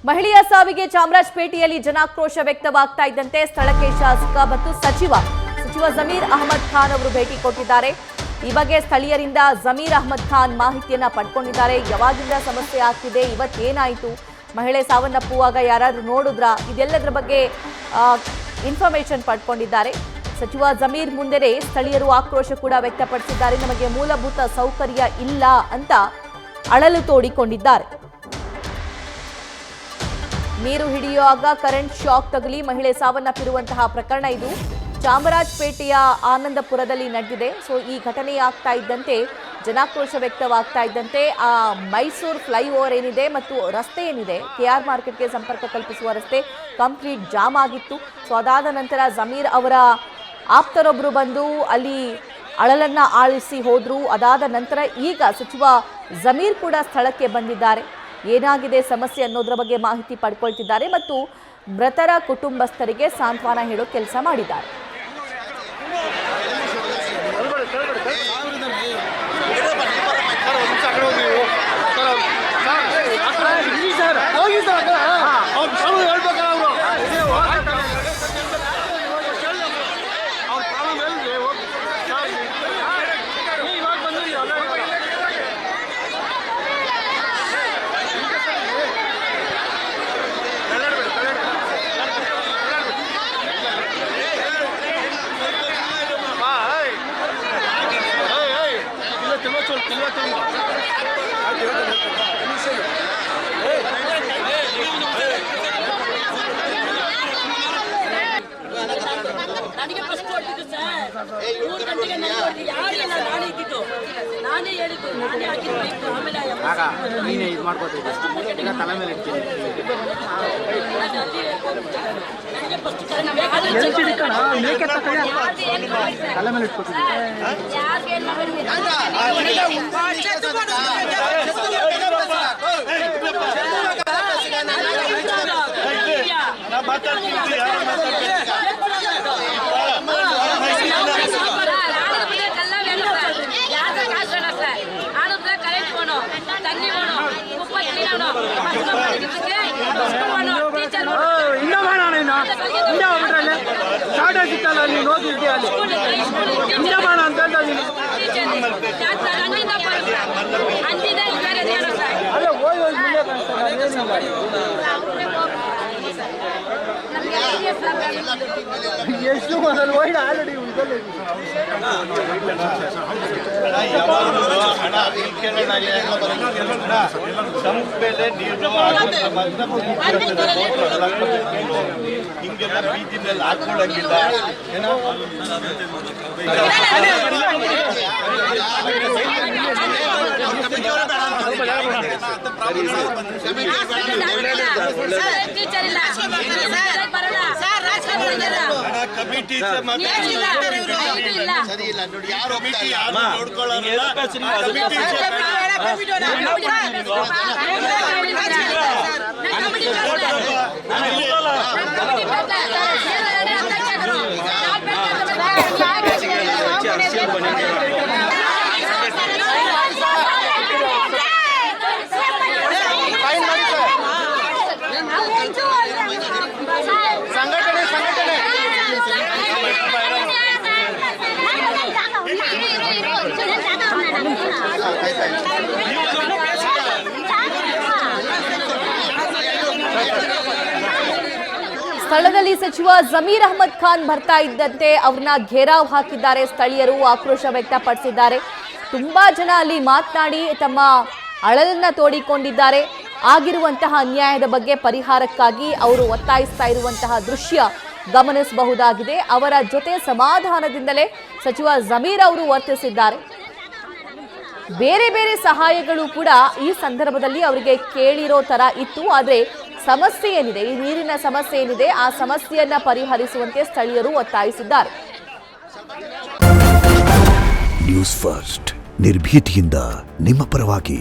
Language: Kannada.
ಮಹಿಳೆಯ ಸಾವಿಗೆ ಚಾಮರಾಜಪೇಟೆಯಲ್ಲಿ ಜನಾಕ್ರೋಶ ವ್ಯಕ್ತವಾಗ್ತಾ ಇದ್ದಂತೆ ಸ್ಥಳಕ್ಕೆ ಶಾಸಕ ಮತ್ತು ಸಚಿವ ಜಮೀರ್ ಅಹಮದ್ ಖಾನ್ ಅವರು ಭೇಟಿ ಕೊಟ್ಟಿದ್ದಾರೆ. ಈ ಬಗ್ಗೆ ಸ್ಥಳೀಯರಿಂದ ಜಮೀರ್ ಅಹಮದ್ ಖಾನ್ ಮಾಹಿತಿಯನ್ನ ಪಡ್ಕೊಂಡಿದ್ದಾರೆ. ಯಾವಾಗಿಂದ ಸಮಸ್ಯೆ ಆಗ್ತಿದೆ, ಇವತ್ತೇನಾಯಿತು, ಮಹಿಳೆ ಸಾವನ್ನಪ್ಪುವಾಗ ಯಾರಾದ್ರೂ ನೋಡಿದ್ರಾ, ಇದೆಲ್ಲದರ ಬಗ್ಗೆ ಇನ್ಫಾರ್ಮೇಶನ್ ಪಡ್ಕೊಂಡಿದ್ದಾರೆ. ಸಚಿವ ಜಮೀರ್ ಮುಂದೆನೇ ಸ್ಥಳೀಯರು ಆಕ್ರೋಶ ಕೂಡ ವ್ಯಕ್ತಪಡಿಸಿದ್ದಾರೆ. ನಮಗೆ ಮೂಲಭೂತ ಸೌಕರ್ಯ ಇಲ್ಲ ಅಂತ ಅಳಲು ತೋಡಿಕೊಂಡಿದ್ದಾರೆ. ನೀರು ಹಿಡಿಯುವಾಗ ಕರೆಂಟ್ ಶಾಕ್ ತಗುಲಿ ಮಹಿಳೆ ಸಾವನ್ನಪ್ಪಿರುವಂತಹ ಪ್ರಕರಣ ಇದು ಚಾಮರಾಜಪೇಟೆಯ ಆನಂದಪುರದಲ್ಲಿ ನಡೆದಿದೆ. ಸೊ ಈ ಘಟನೆ ಆಗ್ತಾ ಇದ್ದಂತೆ ಜನಾಕ್ರೋಶ ವ್ಯಕ್ತವಾಗ್ತಾ ಇದ್ದಂತೆ ಆ ಮೈಸೂರು ಫ್ಲೈಓವರ್ ಏನಿದೆ ಮತ್ತು ರಸ್ತೆ ಏನಿದೆ KR ಮಾರ್ಕೆಟ್ಗೆ ಸಂಪರ್ಕ ಕಲ್ಪಿಸುವ ರಸ್ತೆ ಕಂಪ್ಲೀಟ್ ಜಾಮ್ ಆಗಿತ್ತು. ಸೊ ಅದಾದ ನಂತರ ಜಮೀರ್ ಅವರ ಆಪ್ತರೊಬ್ಬರು ಬಂದು ಅಲ್ಲಿ ಅಳಲನ್ನ ಆಳಿಸಿ ಹೋದ್ರು. ಅದಾದ ನಂತರ ಈಗ ಸಚಿವ ಜಮೀರ್ ಕೂಡ ಸ್ಥಳಕ್ಕೆ ಬಂದಿದ್ದಾರೆ. ಏನಾಗಿದೆ ಸಮಸ್ಯೆ ಅನ್ನೋದರ ಬಗ್ಗೆ ಮಾಹಿತಿ ಪಡ್ಕೊಳ್ತಿದ್ದಾರೆ ಮತ್ತು ಮೃತರ ಕುಟುಂಬಸ್ಥರಿಗೆ ಸಾಂತ್ವನ ಹೇಳೋ ಕೆಲಸ ಮಾಡಿದ್ದಾರೆ. ನೀನೇ ಇದು ಮಾಡ್ಕೋತಿದ್ದೆ ಈಗ ತಲೆ ಮೇಲೆ ಇಡ್ತೀನಿ ತಲೆ ಮೇಲೆ ಇಟ್ಕೊತೀನಿ. ಸಿಕ್ಕಲ್ಲ ನೀನು ಹೋಗಿದ್ದೆ ಅಲ್ಲಿ ಹಿಂದೆ ಬಾಣ ಅಂತ ಅಲ್ಲೇ ಎಷ್ಟು ಮೊದಲು ಹೋಯ್ಡ ಆಲ್ರೆಡಿ ಹಿಂಗೆಲ್ಲ ಬೀದಿನಲ್ಲಿ ಹಾಕೊಳ್ಳಂಗಿಲ್ಲ ಏನೋ ಕಮಿಟಿ ಸರಿ ಇಲ್ಲ ನೋಡಿ, ಯಾರು ನೋಡ್ಕೊಳ್ಳೋಲ್ಲ. ಸ್ಥಳದಲ್ಲಿ ಸಚಿವ ಜಮೀರ್ ಅಹಮದ್ ಖಾನ್ ಬರ್ತಾ ಇದ್ದಂತೆ ಅವ್ರನ್ನ ಘೇರಾವ್ ಹಾಕಿದ್ದಾರೆ. ಸ್ಥಳೀಯರು ಆಕ್ರೋಶ ವ್ಯಕ್ತಪಡಿಸಿದ್ದಾರೆ. ತುಂಬಾ ಜನ ಅಲ್ಲಿ ಮಾತನಾಡಿ ತಮ್ಮ ಅಳಲನ್ನ ತೋಡಿಕೊಂಡಿದ್ದಾರೆ. ಆಗಿರುವಂತಹ ಅನ್ಯಾಯದ ಬಗ್ಗೆ ಪರಿಹಾರಕ್ಕಾಗಿ ಅವರು ಒತ್ತಾಯಿಸ್ತಾ ಇರುವಂತಹ ದೃಶ್ಯ ಗಮನಿಸಬಹುದಾಗಿದೆ. ಅವರ ಜೊತೆ ಸಮಾಧಾನದಿಂದಲೇ ಸಚಿವ ಜಮೀರ್ ಅವರು ವರ್ತಿಸಿದ್ದಾರೆ. ಬೇರೆ ಬೇರೆ ಸಹಾಯಗಳು ಕೂಡ ಈ ಸಂದರ್ಭದಲ್ಲಿ ಅವರಿಗೆ ಕೇಳಿರೋ ತರ ಇತ್ತು. ಆದರೆ ಸಮಸ್ಯೆ ಏನಿದೆ, ಈ ನೀರಿನ ಸಮಸ್ಯೆ ಏನಿದೆ, ಆ ಸಮಸ್ಯೆಯನ್ನ ಪರಿಹರಿಸುವಂತೆ ಸ್ಥಳೀಯರು ಒತ್ತಾಯಿಸಿದ್ದಾರೆ. ನ್ಯೂಸ್ ಫಸ್ಟ್ ನಿರ್ಭೀತಿಯಿಂದ ನಿಮ್ಮ ಪರವಾಗಿ.